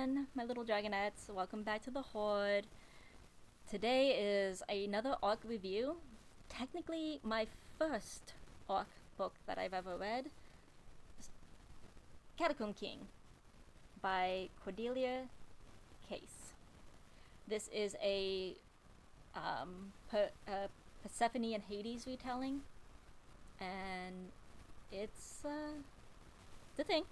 everyone, my little dragonettes. Welcome back to the Horde. Today is another ARC review. Technically, my first ARC book that I've ever read. Catacomb King by Cordelia Case. This is a Persephone and Hades retelling, and it's the thing.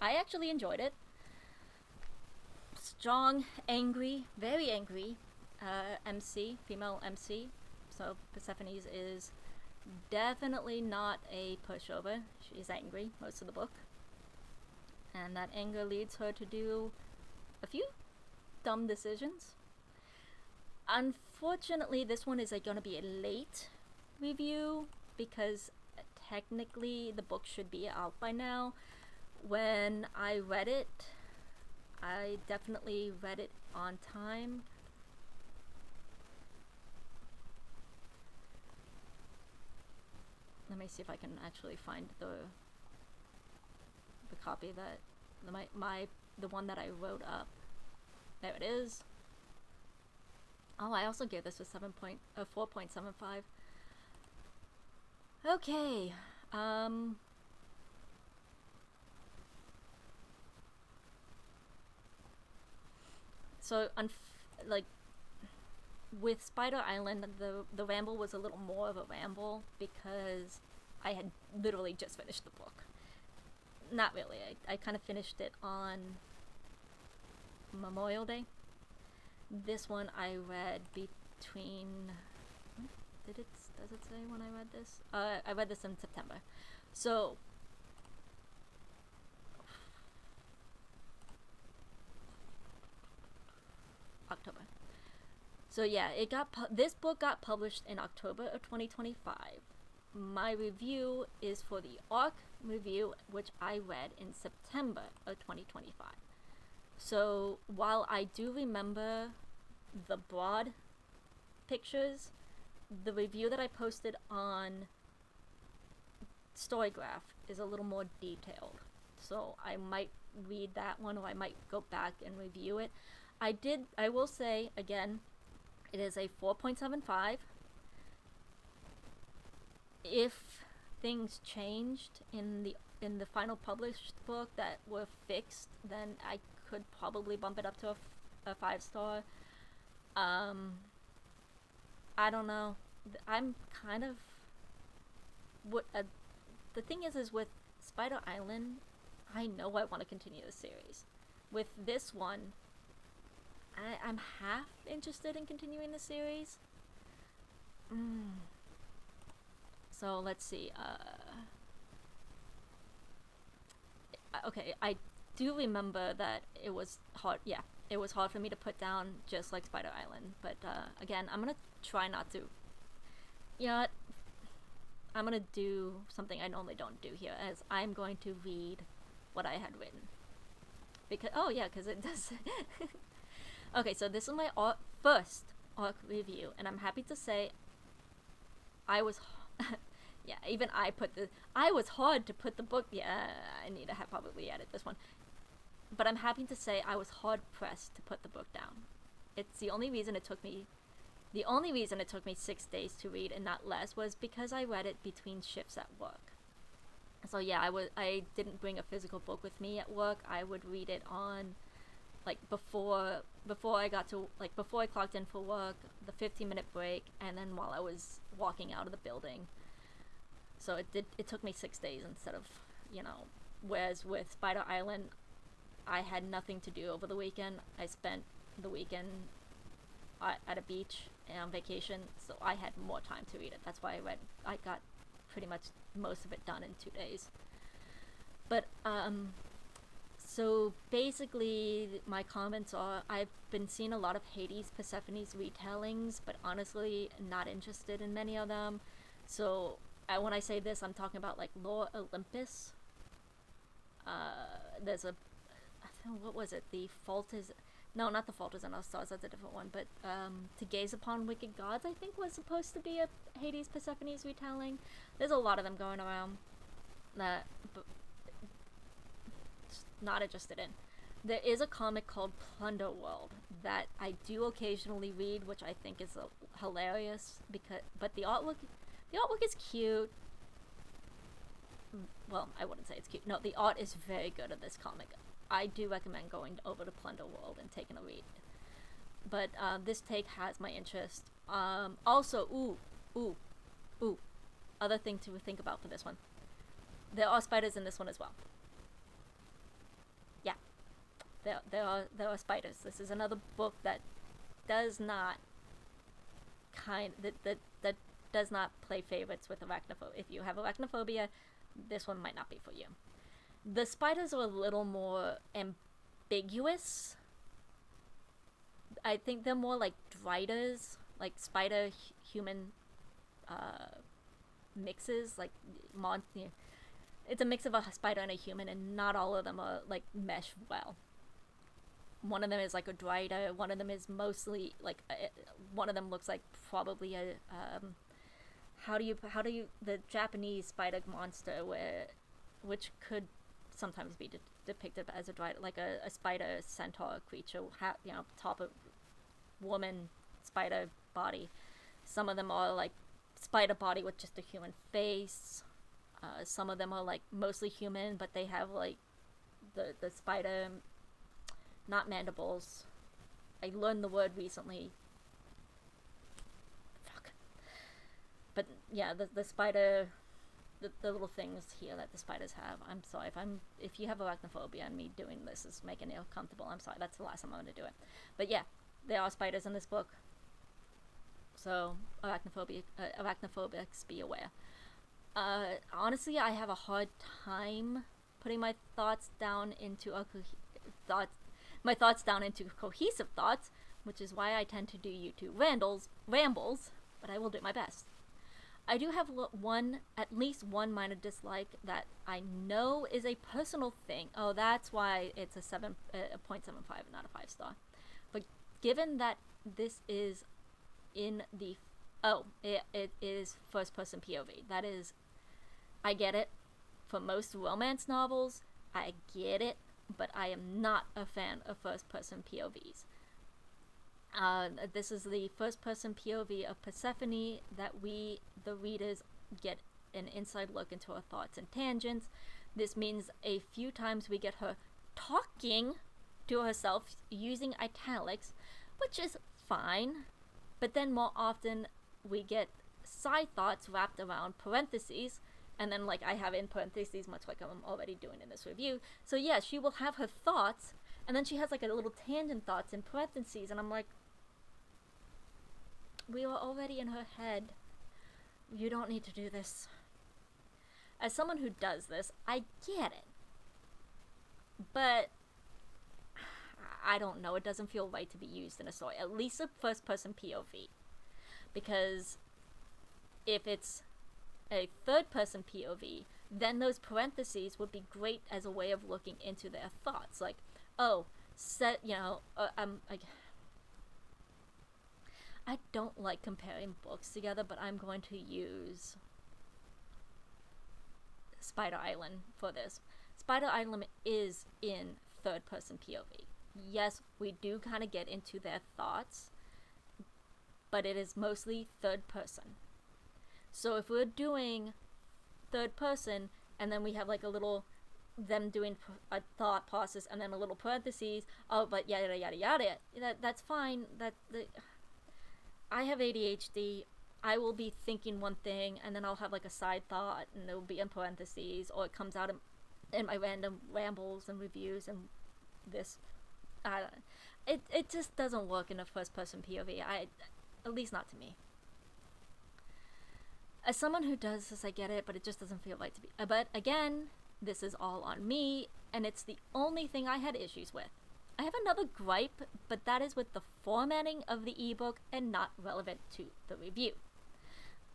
I actually enjoyed it. Strong, angry, very angry MC, female MC. So Persephone's is definitely not a pushover. She's angry most of the book. And that anger leads her to do a few dumb decisions. Unfortunately, this one is going to be a late review because technically the book should be out by now. When I read it, I definitely read it on time. Let me see if I can actually find the copy that the one that I wrote up. There it is. Oh, I also gave this a 4.75. Okay. So, like, with Spider Island, the ramble was a little more of a ramble because I had literally just finished the book. Not really. I kind of finished it on Memorial Day. This one I read between... Does it say when I read this? I read this in September. So... October. So yeah, this book got published in October of 2025. My review is for the ARC review, which I read in September of 2025. So while I do remember the broad pictures, the review that I posted on Storygraph is a little more detailed. So I might read that one, or I might go back and review it. I will say, again, it is a 4.75. If things changed in the final published book that were fixed, then I could probably bump it up to a 5-star. I don't know. I'm kind of... the thing is with Spider Island, I know I want to continue the series. With this one, I'm half interested in continuing the series. So let's see. Okay, I do remember that it was hard. Yeah, it was hard for me to put down, just like Spider Island. But again, I'm gonna try not to. You know what? I'm gonna do something I normally don't do here, as I'm going to read what I had written. Because it does. Okay, so this is my first ARC review, and I'm happy to say I was... yeah, even I was hard to put the book... Yeah, I need to probably edit this one. But I'm happy to say I was hard-pressed to put the book down. It's the only reason it took me... The only reason it took me 6 days to read and not less was because I read it between shifts at work. So yeah, I didn't bring a physical book with me at work. I would read it on... like before I got to, like, before I clocked in for work, the 15-minute break, and then while I was walking out of the building. So it took me 6 days instead of, whereas with Spider Island, I had nothing to do over the weekend. I spent the weekend at a beach and on vacation, so I had more time to read it. That's why I got pretty much most of it done in 2 days. But, so basically, my comments are, I've been seeing a lot of Hades Persephone's retellings, but honestly, not interested in many of them. So when I say this, I'm talking about like Lore Olympus. There's what was it? No, not The Fault is in Our Stars, that's a different one, but To Gaze Upon Wicked Gods, I think, was supposed to be a Hades Persephone's retelling. There's a lot of them going around that... not interested in. There is a comic called Plunder World that I do occasionally read, which I think is hilarious but the artwork is cute. Well, I wouldn't say it's cute. No, the art is very good of this comic. I do recommend going over to Plunder World and taking a read. But this take has my interest. Also, other thing to think about for this one. There are spiders in this one as well. Yeah, there are spiders. This is another book that does not that does not play favorites with arachnophobia. If you have arachnophobia, this one might not be for you. The spiders are a little more ambiguous. I think they're more like driders, like spider human mixes, like it's a mix of a spider and a human, and not all of them are like mesh well. One of them is like a drider. One of them is mostly like one of them looks like probably a how do you the Japanese spider monster which could sometimes be depicted as a drider, like a spider centaur creature, top of woman spider body. Some of them are like spider body with just a human face. Some of them are like mostly human, but they have like the spider, not mandibles. I learned the word recently. Fuck. But yeah, the spider, the little things here that the spiders have. I'm sorry if you have arachnophobia and me doing this is making you uncomfortable. I'm sorry. That's the last time I'm going to do it. But yeah, there are spiders in this book. So arachnophobics, be aware. Honestly, I have a hard time putting my thoughts down into cohesive thoughts, which is why I tend to do YouTube rambles, but I will do my best. I do have at least one minor dislike that I know is a personal thing. Oh, that's why it's a 7.75 and not a 5-star. But given that this is in the it is first person POV. That is, I get it. For most romance novels, I get it, but I am not a fan of first person POVs. This is the first person POV of Persephone that we, the readers, get an inside look into her thoughts and tangents. This means a few times we get her talking to herself using italics, which is fine, but then more often we get side thoughts wrapped around parentheses, and then like I have in parentheses, much like I'm already doing in this review. So yeah, she will have her thoughts, and then she has like a little tangent thoughts in parentheses, and I'm like, we were already in her head. You don't need to do this. As someone who does this, I get it. But I don't know, it doesn't feel right to be used in a story. At least a first person POV. Because if it's a third person POV, then those parentheses would be great as a way of looking into their thoughts. Like, oh, I don't like comparing books together, but I'm going to use Spider Island for this. Spider Island is in third person POV. Yes, we do kind of get into their thoughts, but it is mostly third person. So if we're doing third person, and then we have like a little them doing a thought process, and then a little parentheses, oh, but yada yada yada, that's fine. I have ADHD. I will be thinking one thing, and then I'll have like a side thought, and it will be in parentheses, or it comes out in my random rambles and reviews and this. It just doesn't work in a first person POV. At least not to me. As someone who does this, I get it, but it just doesn't feel right to be. But again, this is all on me, and it's the only thing I had issues with. I have another gripe, but that is with the formatting of the ebook and not relevant to the review.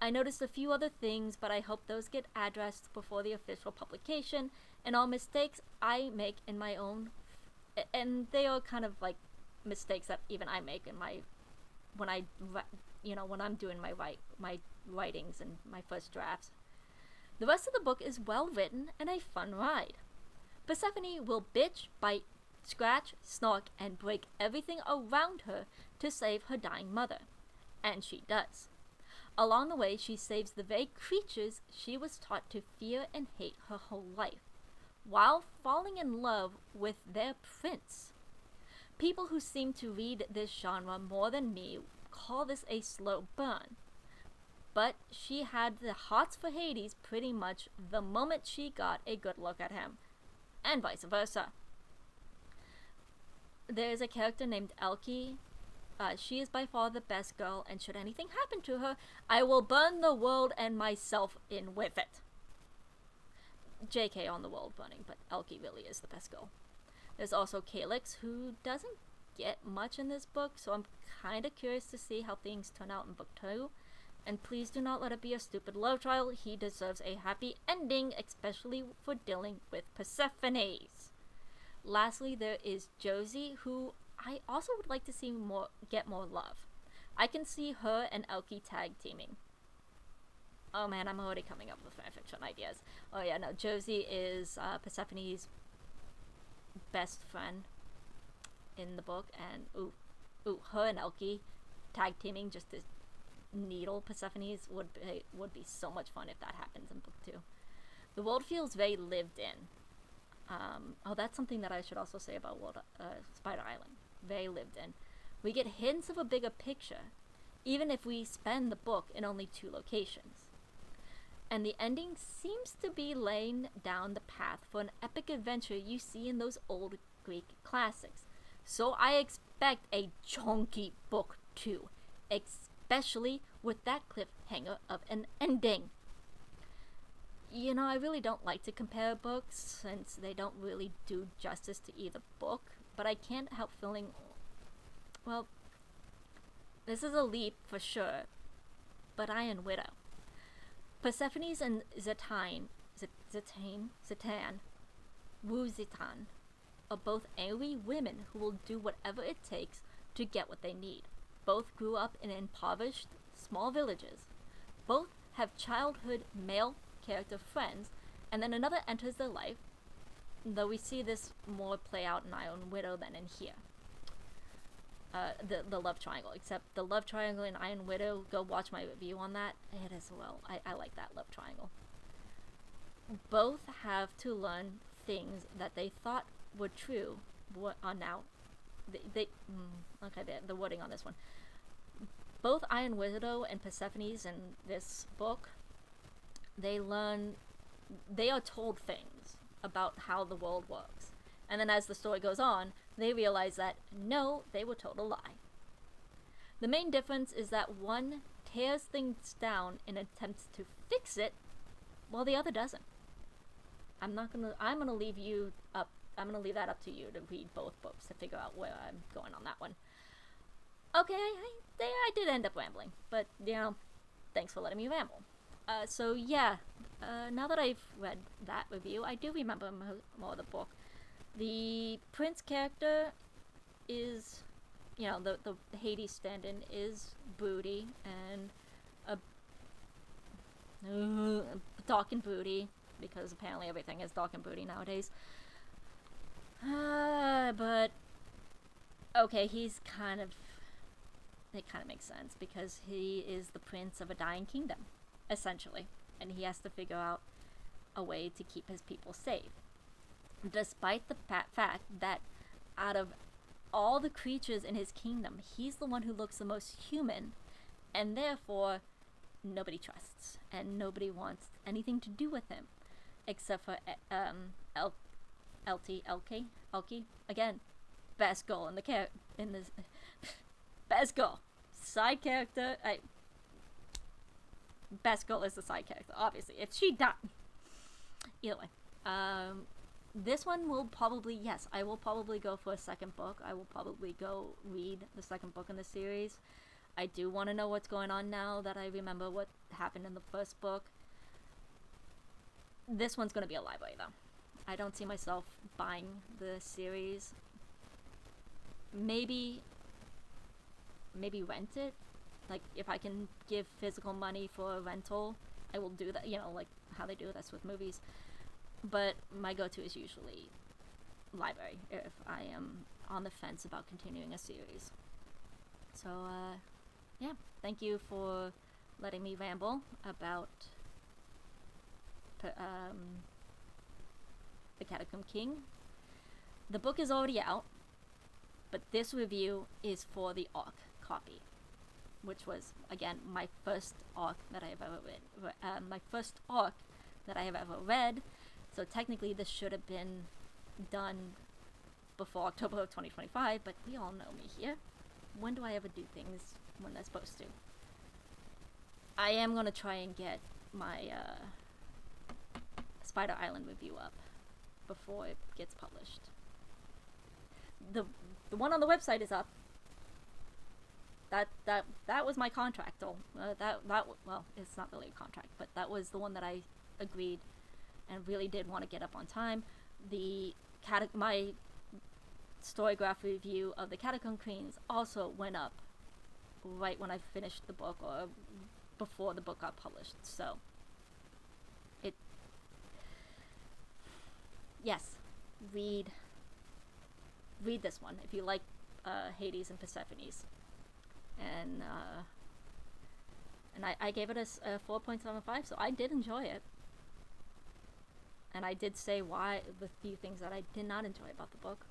I noticed a few other things, but I hope those get addressed before the official publication, and all mistakes I make in my own, and they are kind of like mistakes that even I make in when I'm doing my writings and my first drafts. The rest of the book is well written and a fun ride. Persephone will bitch, bite, scratch, snark, and break everything around her to save her dying mother. And she does. Along the way, she saves the very creatures she was taught to fear and hate her whole life, while falling in love with their prince. People who seem to read this genre more than me call this a slow burn. But she had the hots for Hades pretty much the moment she got a good look at him, and vice versa. There is a character named Elke. She is by far the best girl, and should anything happen to her, I will burn the world and myself in with it. JK on the world burning, but Elke really is the best girl. There's also Calyx, who doesn't get much in this book, so I'm kinda curious to see how things turn out in book 2. And please do not let it be a stupid love trial. He deserves a happy ending, especially for dealing with Persephone's. Lastly, there is Josie, who I also would like to see get more love. I can see her and Elke tag teaming. Oh man, I'm already coming up with fanfiction ideas. Oh yeah, no, Josie is Persephone's best friend in the book, and her and Elke tag teaming just to needle Persephone's would be so much fun if that happens in book 2. The world feels very lived in. That's something that I should also say about Spider Island. Very lived in. We get hints of a bigger picture, even if we spend the book in only 2 locations. And the ending seems to be laying down the path for an epic adventure you see in those old Greek classics. So I expect a chunky book 2, especially with that cliffhanger of an ending. You know, I really don't like to compare books, since they don't really do justice to either book, but I can't help feeling, well, this is a leap for sure, but Iron Widow. Persephone's and Zatan, are both angry women who will do whatever it takes to get what they need. Both grew up in impoverished, small villages. Both have childhood male character friends, and then another enters their life, though we see this more play out in Iron Widow than in here. The love triangle, except the love triangle in Iron Widow, go watch my review on that. It is, well, I like that love triangle. Both have to learn things that they thought were true, what are now. The wording on this one. Both Iron Widow and Persephone's in this book, they are told things about how the world works. And then as the story goes on, they realize that, no, they were told a lie. The main difference is that one tears things down in attempts to fix it, while the other doesn't. I'm gonna leave that up to you to read both books to figure out where I'm going on that one. Okay, I did end up rambling, but, you know, thanks for letting me ramble. So yeah, now that I've read that review, I do remember more of the book. The prince character is, you know, the Hades stand-in is broody and dark and broody, because apparently everything is dark and broody nowadays. But okay, it kind of makes sense, because he is the prince of a dying kingdom, essentially, and he has to figure out a way to keep his people safe. Despite the fact that out of all the creatures in his kingdom, he's the one who looks the most human, and therefore nobody trusts, and nobody wants anything to do with him, except for Elke. Again, best girl in this best girl. Side character, best girl is the side character, obviously. If she died. Either way. This one will probably, yes, I will probably go for a second book. I will probably go read the second book in the series. I do want to know what's going on now that I remember what happened in the first book. This one's going to be a library, though. I don't see myself buying the series. Maybe rent it. Like, if I can give physical money for a rental, I will do that, you know, like how they do this with movies. But my go-to is usually library if I am on the fence about continuing a series. So, yeah, thank you for letting me ramble about the Catacomb King. The book is already out, but this review is for the ARC copy, which was, again, my first ARC that I have ever read. So technically this should have been done before October of 2025, but we all know me here. When do I ever do things when they're supposed to? I am going to try and get my Spider Island review up before it gets published. The one on the website is up. That was my contract. Well, it's not really a contract, but that was the one that I agreed and really did want to get up on time. My Storygraph review of the Catacomb Queens also went up right when I finished the book, or before the book got published. So yes, read this one if you like Hades and Persephone's. And I gave it a 4.75, so I did enjoy it. And I did say why, the few things that I did not enjoy about the book.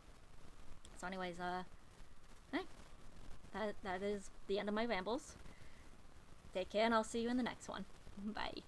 So anyways, that is the end of my rambles. Take care, and I'll see you in the next one. Bye.